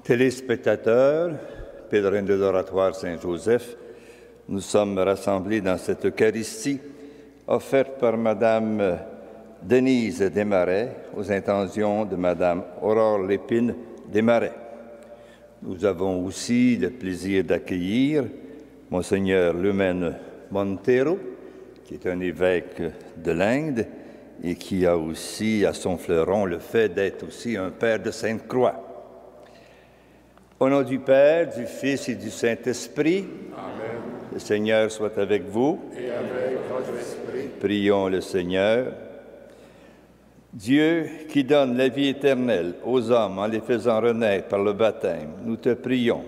Téléspectateurs, pèlerins de l'Oratoire Saint-Joseph, nous sommes rassemblés dans cette Eucharistie offerte par Madame Denise Desmarais aux intentions de Madame Aurore Lépine Desmarais. Nous avons aussi le plaisir d'accueillir Monseigneur Lumène Montero, qui est un évêque de l'Inde et qui a aussi à son fleuron le fait d'être aussi un père de Sainte-Croix. Au nom du Père, du Fils et du Saint-Esprit, Amen. Le Seigneur soit avec vous. Et avec votre esprit. Prions le Seigneur. Dieu qui donne la vie éternelle aux hommes en les faisant renaître par le baptême, nous te prions.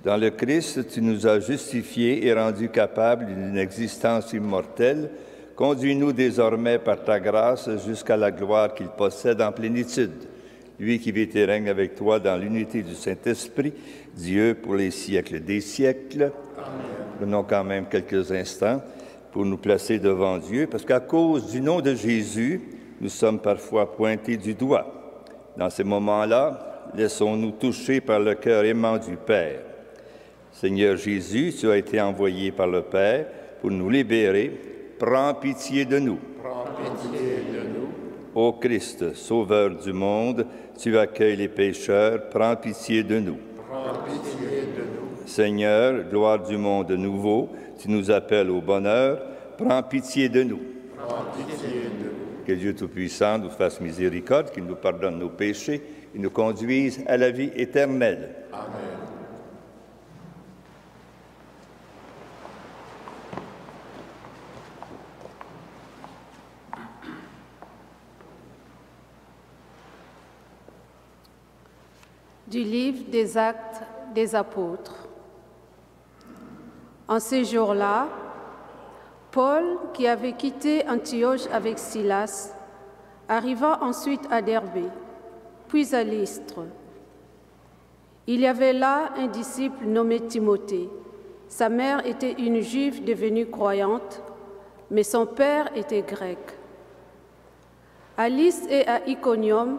Dans le Christ, tu nous as justifiés et rendus capables d'une existence immortelle. Conduis-nous désormais par ta grâce jusqu'à la gloire qu'il possède en plénitude. Lui qui vit et règne avec toi dans l'unité du Saint-Esprit, Dieu pour les siècles des siècles. Amen. Prenons quand même quelques instants pour nous placer devant Dieu, parce qu'à cause du nom de Jésus, nous sommes parfois pointés du doigt. Dans ces moments-là, laissons-nous toucher par le cœur aimant du Père. Seigneur Jésus, tu as été envoyé par le Père pour nous libérer. Prends pitié de nous. Prends pitié de nous. Ô Christ, Sauveur du monde, tu accueilles les pécheurs, prends pitié de nous. Prends pitié de nous. Seigneur, gloire du monde nouveau, tu nous appelles au bonheur, prends pitié de nous. Prends pitié de nous. Que Dieu Tout-Puissant nous fasse miséricorde, qu'il nous pardonne nos péchés et nous conduise à la vie éternelle. Amen. Du livre des Actes des Apôtres. En ces jours-là, Paul, qui avait quitté Antioche avec Silas, arriva ensuite à Derbé, puis à Lystre. Il y avait là un disciple nommé Timothée. Sa mère était une Juive devenue croyante, mais son père était grec. À Lystre et à Iconium,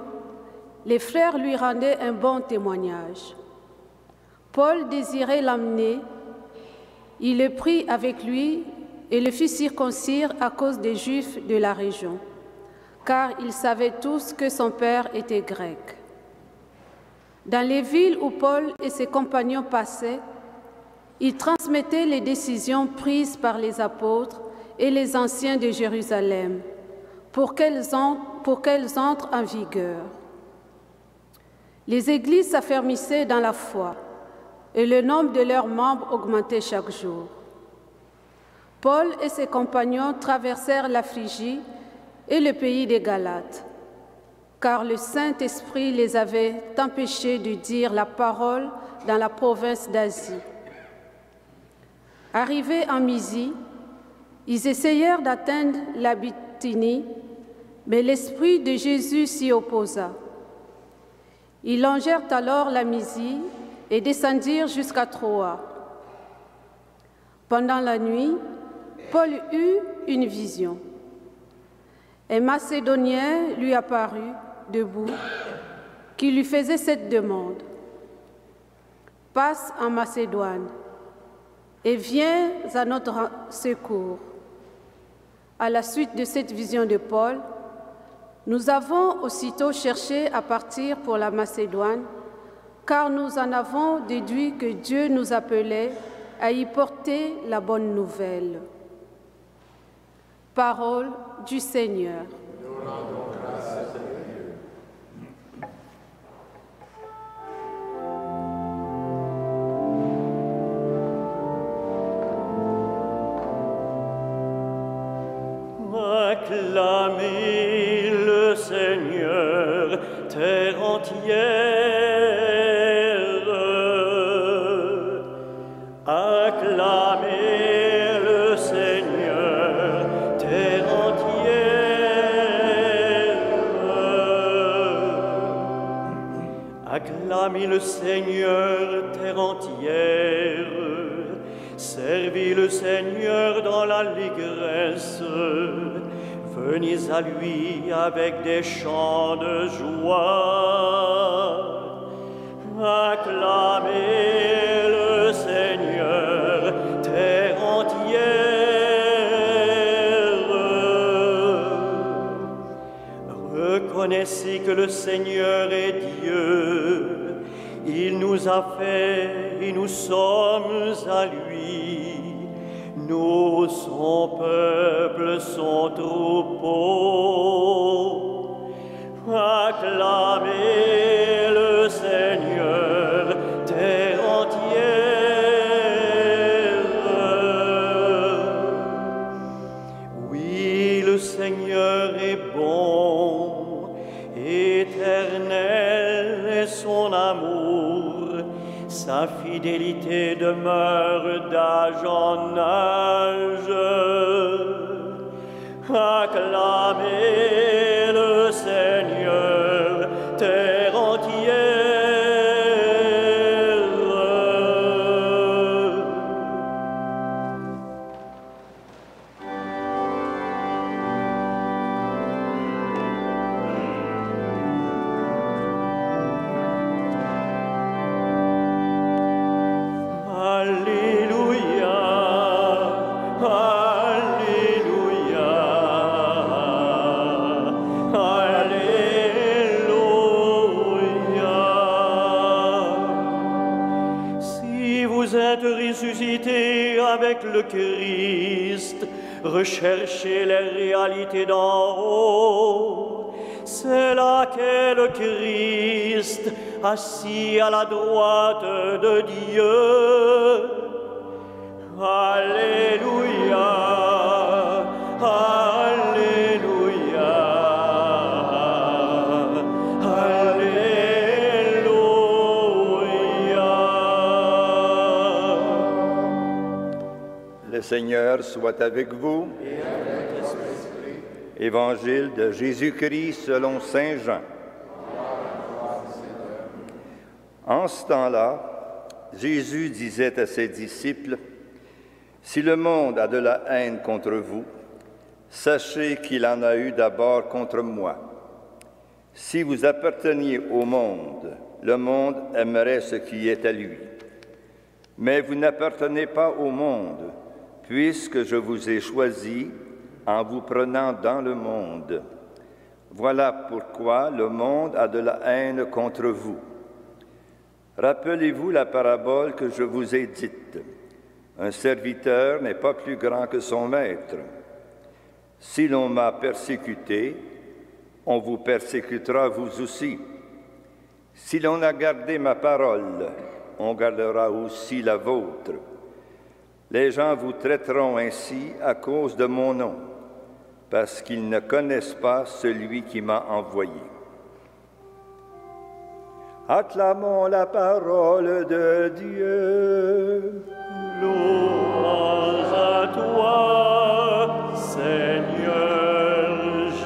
les frères lui rendaient un bon témoignage. Paul désirait l'emmener. Il le prit avec lui et le fit circoncire à cause des Juifs de la région, car ils savaient tous que son père était grec. Dans les villes où Paul et ses compagnons passaient, ils transmettaient les décisions prises par les apôtres et les anciens de Jérusalem pour qu'elles entrent en vigueur. Les églises s'affermissaient dans la foi et le nombre de leurs membres augmentait chaque jour. Paul et ses compagnons traversèrent la Phrygie et le pays des Galates, car le Saint-Esprit les avait empêchés de dire la parole dans la province d'Asie. Arrivés en Mysie, ils essayèrent d'atteindre la Bithynie, mais l'Esprit de Jésus s'y opposa. Ils longèrent alors la Mysie et descendirent jusqu'à Troa. Pendant la nuit, Paul eut une vision. Un Macédonien lui apparut, debout, qui lui faisait cette demande. « Passe en Macédoine et viens à notre secours. » À la suite de cette vision de Paul, nous avons aussitôt cherché à partir pour la Macédoine, car nous en avons déduit que Dieu nous appelait à y porter la bonne nouvelle. Parole du Seigneur. Nous rendons grâce à Dieu. Acclamez le Seigneur, terre entière. Acclamez le Seigneur, terre entière. Acclamez le Seigneur, terre entière. Servez le Seigneur dans l'allégresse. Venez à lui avec des chants de joie. que le Seigneur est Dieu. Il nous a fait et nous sommes à lui. Nous, son peuple, son troupeau. Acclamez le Seigneur, terre entière. Oui, le Seigneur est bon, éternel est son amour, sa fidélité demeure d'âge en âge. Acclamez le Seigneur, terre entière. Avec le Christ, recherchez les réalités d'en haut. C'est là qu'est le Christ, assis à la droite de Dieu. Alléluia, Alléluia, Le Seigneur soit avec vous. Et avec ton esprit. Évangile de Jésus-Christ selon saint Jean. En ce temps-là, Jésus disait à ses disciples, « Si le monde a de la haine contre vous, sachez qu'il en a eu d'abord contre moi. Si vous apparteniez au monde, le monde aimerait ce qui est à lui. Mais vous n'appartenez pas au monde, puisque je vous ai choisi en vous prenant dans le monde. Voilà pourquoi le monde a de la haine contre vous. Rappelez-vous la parabole que je vous ai dite. Un serviteur n'est pas plus grand que son maître. Si l'on m'a persécuté, on vous persécutera vous aussi. Si l'on a gardé ma parole, on gardera aussi la vôtre. Les gens vous traiteront ainsi à cause de mon nom, parce qu'ils ne connaissent pas celui qui m'a envoyé. » Acclamons la parole de Dieu. Louange à toi, Seigneur Jésus.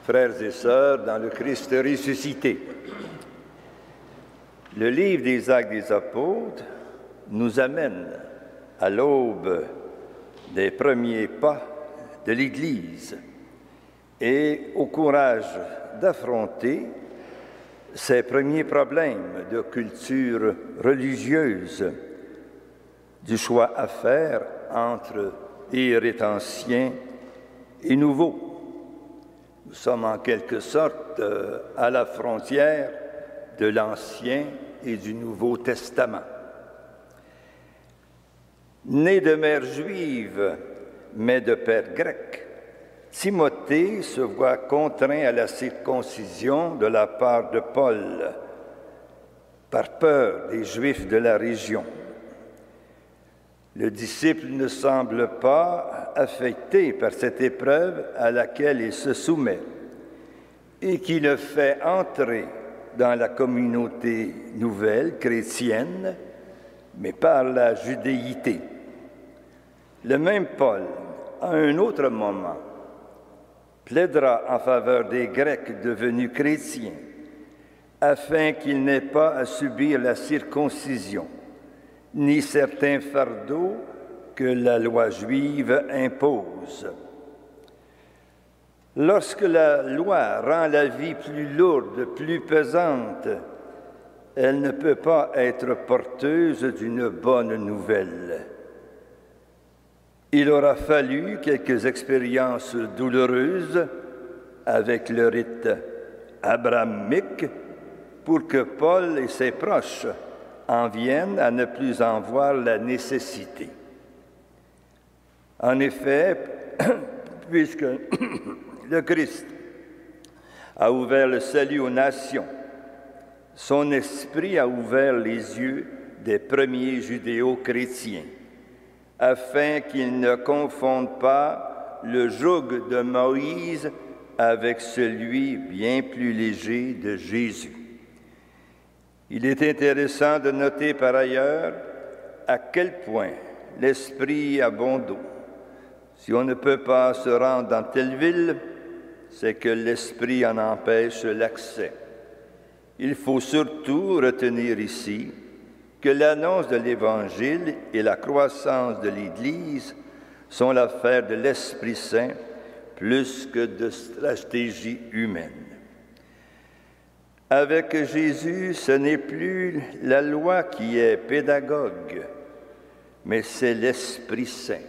Frères et sœurs, dans le Christ ressuscité, le livre des Actes des Apôtres nous amène à l'aube des premiers pas de l'Église et au courage d'affronter ces premiers problèmes de culture religieuse, du choix à faire entre rite ancien et nouveau. Nous sommes en quelque sorte à la frontière de l'Ancien et du Nouveau Testament. Né de mère juive, mais de père grec, Timothée se voit contraint à la circoncision de la part de Paul, par peur des Juifs de la région. Le disciple ne semble pas affecté par cette épreuve à laquelle il se soumet et qui le fait entrer dans la communauté nouvelle chrétienne, mais par la judéité. Le même Paul, à un autre moment, plaidera en faveur des Grecs devenus chrétiens, afin qu'ils n'aient pas à subir la circoncision, ni certains fardeaux que la loi juive impose. Lorsque la loi rend la vie plus lourde, plus pesante, elle ne peut pas être porteuse d'une bonne nouvelle. Il aura fallu quelques expériences douloureuses avec le rite abrahamique pour que Paul et ses proches en viennent à ne plus en voir la nécessité. En effet, puisque le Christ a ouvert le salut aux nations, son esprit a ouvert les yeux des premiers judéo-chrétiens, afin qu'ils ne confondent pas le joug de Moïse avec celui bien plus léger de Jésus. Il est intéressant de noter par ailleurs à quel point l'Esprit a bon dos. Si on ne peut pas se rendre dans telle ville, c'est que l'Esprit en empêche l'accès. Il faut surtout retenir ici que l'annonce de l'Évangile et la croissance de l'Église sont l'affaire de l'Esprit Saint plus que de stratégie humaine. Avec Jésus, ce n'est plus la loi qui est pédagogue, mais c'est l'Esprit Saint,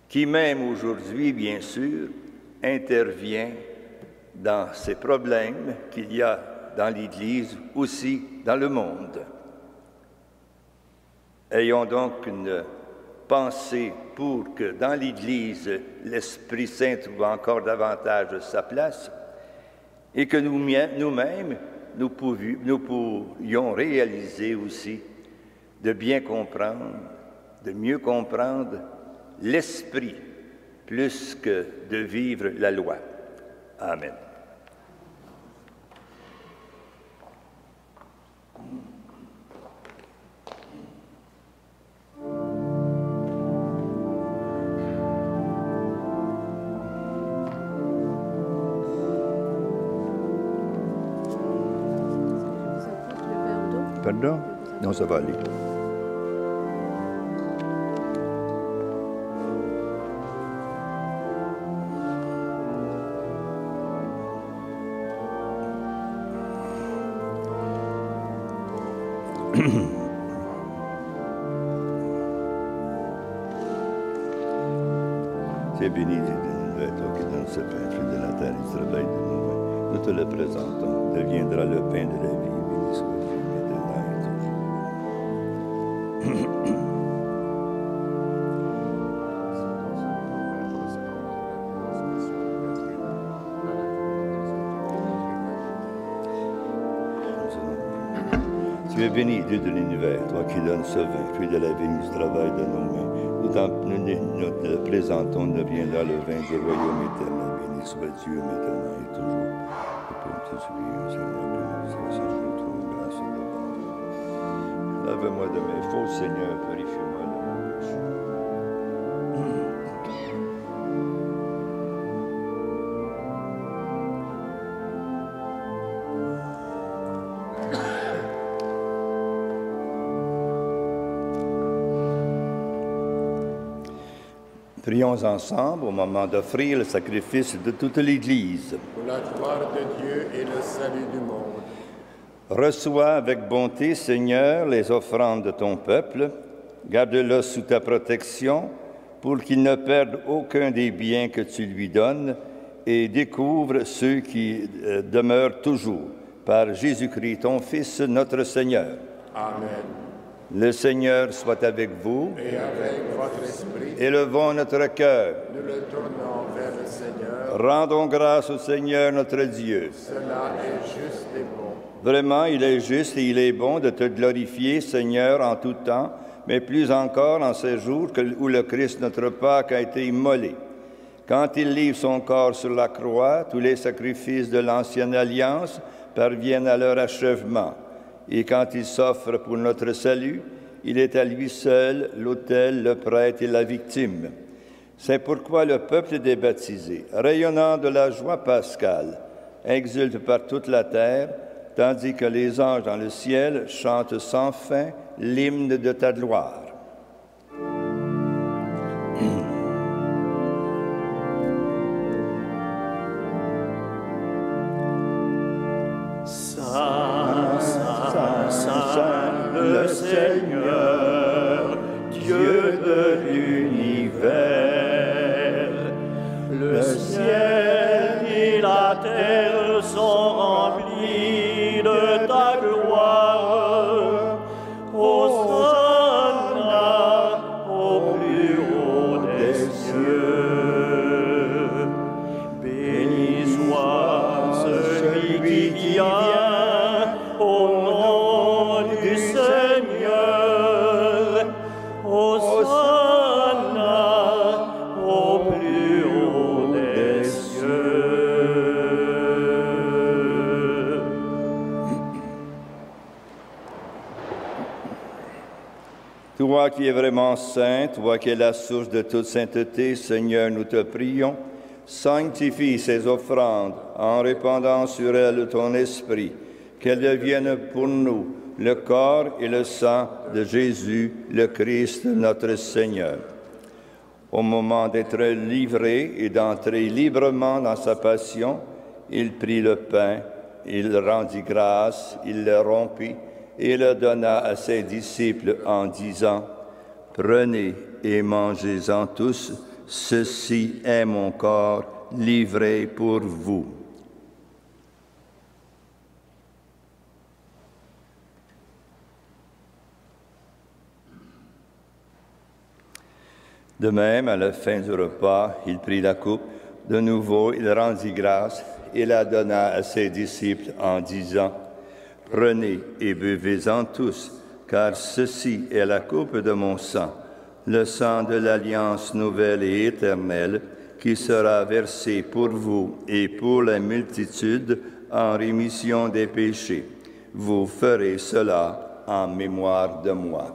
qui même aujourd'hui, bien sûr, intervient dans ces problèmes qu'il y a dans l'Église, aussi dans le monde. Ayons donc une pensée pour que dans l'Église, l'Esprit Saint trouve encore davantage sa place et que nous-mêmes, nous pourrions réaliser aussi de bien comprendre, de mieux comprendre l'Esprit plus que de vivre la loi. Amen. Pardon? Non, ça va aller. C'est béni, toi qui donnes ce pain, fruit de la terre, il travaille de nos mains. Nous te le présentons, deviendra le pain de la vie. Béni soit-il. Tu es béni, Dieu de l'univers, toi qui donnes ce vin, fruit de la vigne, du travail de nos mains. Nous te le présentons, deviendra le vin du royaume éternel. Béni soit Dieu maintenant et toujours. Et pour te supplier, Seigneur, que nous trouve grâce et de lave-moi de mes fautes, Seigneur, purifie-moi de mon péché. Prions ensemble au moment d'offrir le sacrifice de toute l'Église. Pour la gloire de Dieu et le salut du monde. Reçois avec bonté, Seigneur, les offrandes de ton peuple. Garde-le sous ta protection pour qu'il ne perde aucun des biens que tu lui donnes et découvre ceux qui demeurent toujours. Par Jésus-Christ, ton Fils, notre Seigneur. Amen. Le Seigneur soit avec vous. Et avec votre esprit. Élevons notre cœur. Nous le tournons vers le Seigneur. Rendons grâce au Seigneur notre Dieu. Cela est juste et bon. Vraiment, il est juste et il est bon de te glorifier, Seigneur, en tout temps, mais plus encore en ces jours où le Christ, notre Pâque, a été immolé. Quand il livre son corps sur la croix, tous les sacrifices de l'ancienne alliance parviennent à leur achèvement. Et quand il s'offre pour notre salut, il est à lui seul l'autel, le prêtre et la victime. C'est pourquoi le peuple des baptisés, rayonnant de la joie pascale, exulte par toute la terre, tandis que les anges dans le ciel chantent sans fin l'hymne de ta gloire. Le Seigneur, Dieu de l'univers, Toi qui es vraiment saint, toi qui es la source de toute sainteté, Seigneur, nous te prions, sanctifie ces offrandes en répandant sur elles ton esprit, qu'elles deviennent pour nous le corps et le sang de Jésus, le Christ, notre Seigneur. Au moment d'être livré et d'entrer librement dans sa passion, il prit le pain, il rendit grâce, il le rompit et le donna à ses disciples en disant, « Prenez et mangez-en tous, ceci est mon corps livré pour vous. » De même, à la fin du repas, il prit la coupe. De nouveau, il rendit grâce et la donna à ses disciples en disant, « Prenez et buvez-en tous, car ceci est la coupe de mon sang, le sang de l'alliance nouvelle et éternelle, qui sera versé pour vous et pour la multitude en rémission des péchés. Vous ferez cela en mémoire de moi. »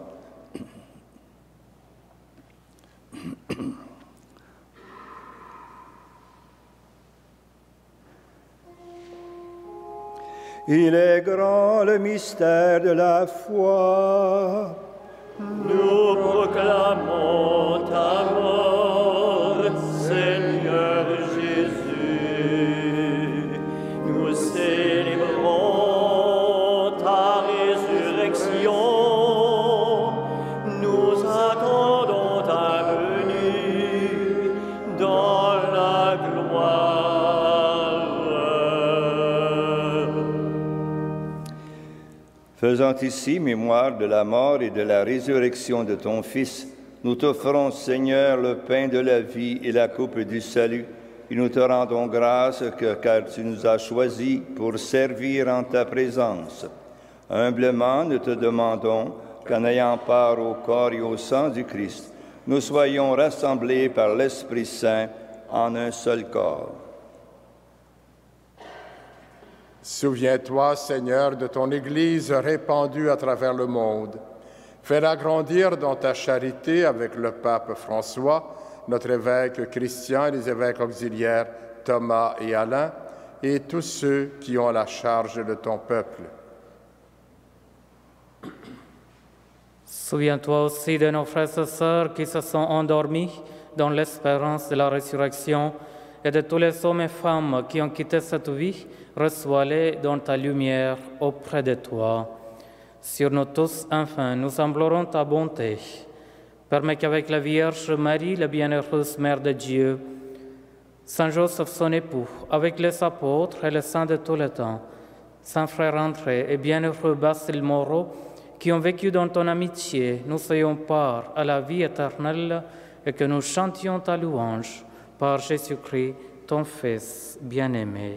Il est grand le mystère de la foi. Nous proclamons ta mort, Seigneur Jésus. Nous célébrons ta résurrection. Nous attendons ta venue dans la gloire. Faisant ici mémoire de la mort et de la résurrection de ton Fils, nous t'offrons, Seigneur, le pain de la vie et la coupe du salut, et nous te rendons grâce car tu nous as choisis pour servir en ta présence. Humblement, nous te demandons qu'en ayant part au corps et au sang du Christ, nous soyons rassemblés par l'Esprit Saint en un seul corps. Souviens-toi, Seigneur, de ton Église répandue à travers le monde. Fais-la grandir dans ta charité avec le pape François, notre évêque Christian et les évêques auxiliaires Thomas et Alain, et tous ceux qui ont la charge de ton peuple. Souviens-toi aussi de nos frères et sœurs qui se sont endormis dans l'espérance de la résurrection et de tous les hommes et femmes qui ont quitté cette vie. Reçois-les dans ta lumière auprès de toi. Sur nous tous, enfin, nous implorons ta bonté. Permets qu'avec la Vierge Marie, la bienheureuse Mère de Dieu, Saint Joseph, son époux, avec les apôtres et les saints de tout le temps, Saint Frère André et bienheureux Basile Moreau, qui ont vécu dans ton amitié, nous ayons part à la vie éternelle et que nous chantions ta louange par Jésus-Christ, ton Fils bien-aimé.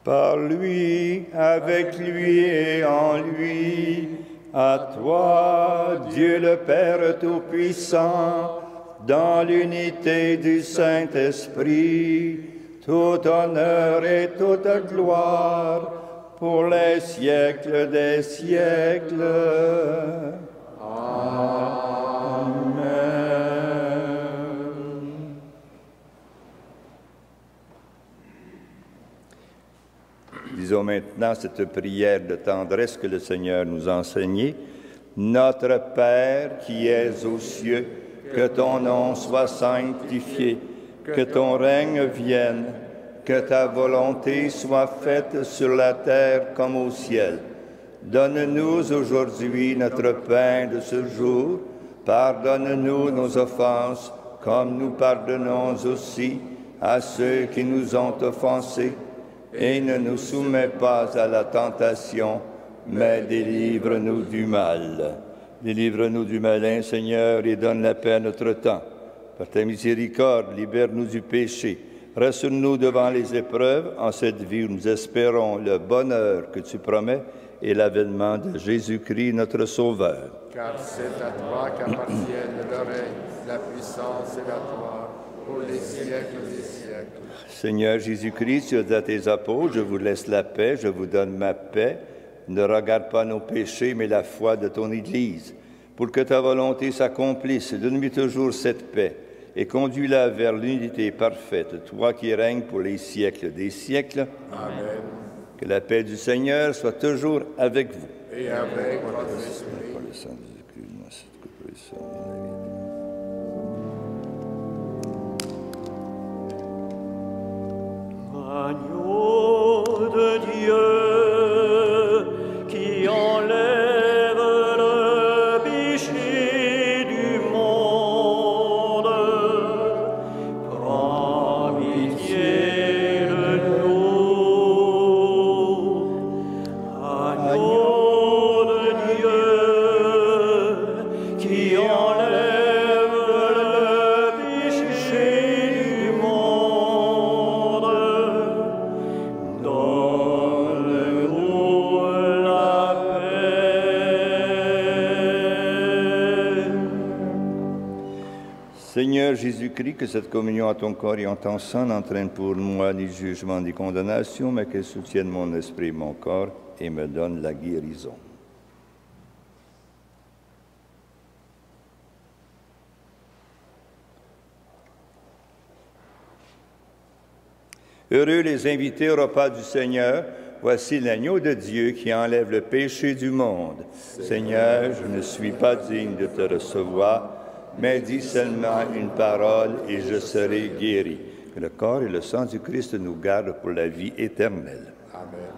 Par lui, avec lui et en lui, à toi, Dieu le Père Tout-Puissant, dans l'unité du Saint-Esprit, tout honneur et toute gloire pour les siècles des siècles. Amen. Disons maintenant cette prière de tendresse que le Seigneur nous a enseignée. Notre Père qui es aux cieux, que ton nom soit sanctifié, que ton règne vienne, que ta volonté soit faite sur la terre comme au ciel. Donne-nous aujourd'hui notre pain de ce jour. Pardonne-nous nos offenses, comme nous pardonnons aussi à ceux qui nous ont offensés. Et ne nous soumets pas à la tentation, mais délivre-nous du mal. Délivre-nous du malin, Seigneur, et donne la paix à notre temps. Par ta miséricorde, libère-nous du péché. Rassure-nous devant les épreuves, en cette vie où nous espérons le bonheur que tu promets et l'avènement de Jésus-Christ, notre Sauveur. Car c'est à toi qu'appartiennent le règne, la puissance et la gloire, pour les siècles des siècles. Seigneur Jésus-Christ, tu as dit à tes apôtres, je vous laisse la paix, je vous donne ma paix. Ne regarde pas nos péchés, mais la foi de ton Église. Pour que ta volonté s'accomplisse, donne-lui toujours cette paix et conduis-la vers l'unité parfaite, toi qui règnes pour les siècles des siècles. Amen. Que la paix du Seigneur soit toujours avec vous. Et avec votre esprit. Par le sang de Jésus-Christ, merci pour le sang de la vie. Agneau de Dieu qui enlève le péché du monde, prends pitié de nous. Agneau de Dieu qui enlève le péché du monde, donne-nous la paix. Seigneur Jésus-Christ, que cette communion à ton corps et en ton sang n'entraîne pour moi ni jugement ni condamnation, mais qu'elle soutienne mon esprit et mon corps et me donne la guérison. Heureux les invités au repas du Seigneur. Voici l'agneau de Dieu qui enlève le péché du monde. Seigneur, je ne suis pas digne de te recevoir, mais dis seulement une parole et je serai guéri. Que le corps et le sang du Christ nous gardent pour la vie éternelle. Amen.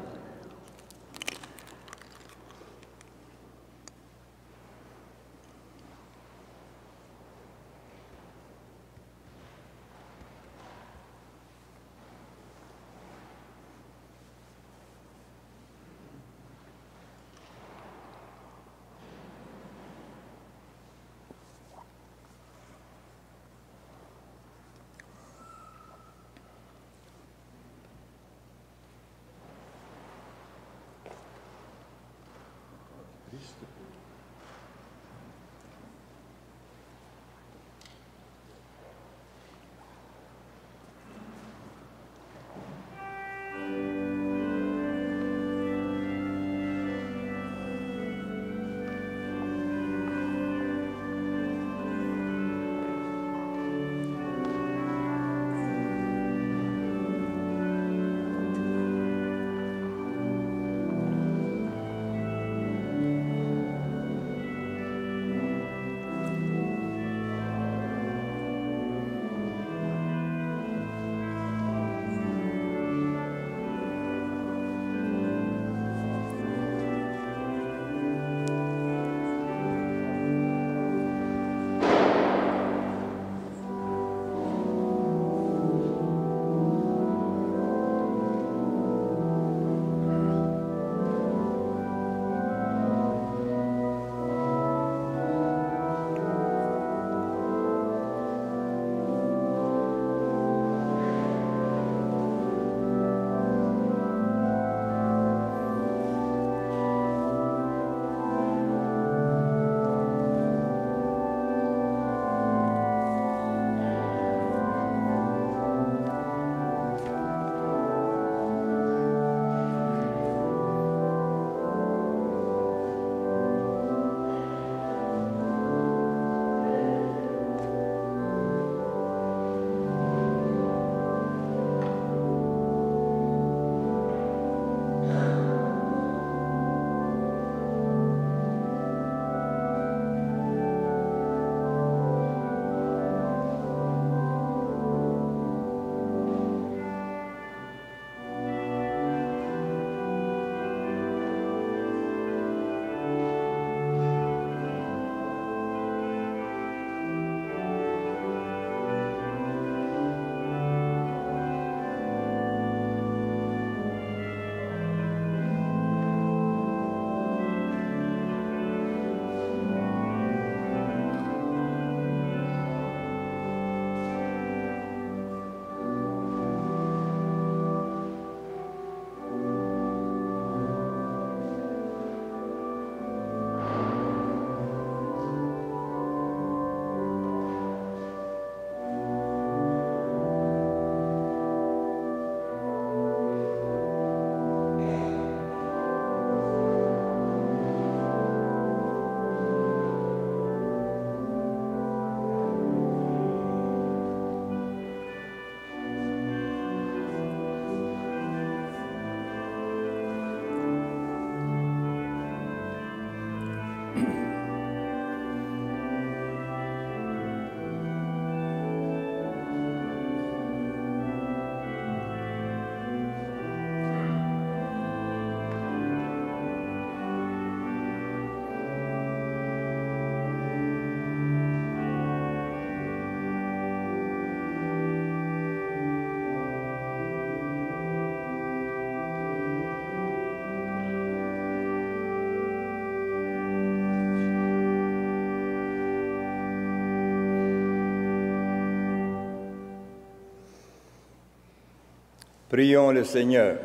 Prions le Seigneur.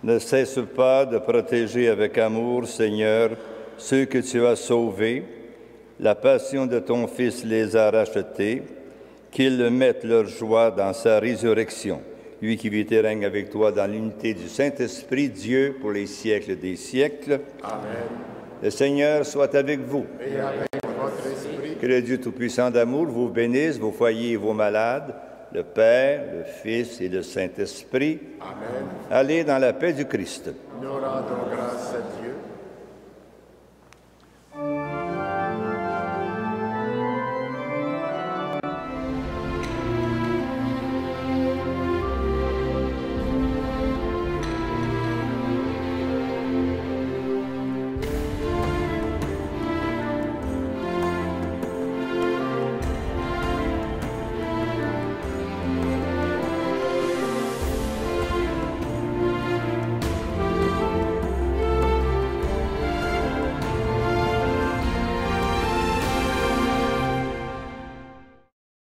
Ne cesse pas de protéger avec amour, Seigneur, ceux que tu as sauvés. La passion de ton Fils les a rachetés, qu'ils mettent leur joie dans sa résurrection. Lui qui vit et règne avec toi dans l'unité du Saint-Esprit, Dieu, pour les siècles des siècles. Amen. Le Seigneur soit avec vous. Et avec votre esprit. Que le Dieu Tout-Puissant d'amour vous bénisse, vos foyers et vos malades, le Père, le Fils et le Saint-Esprit. Amen. Allez dans la paix du Christ. Nous rendons grâce à Dieu.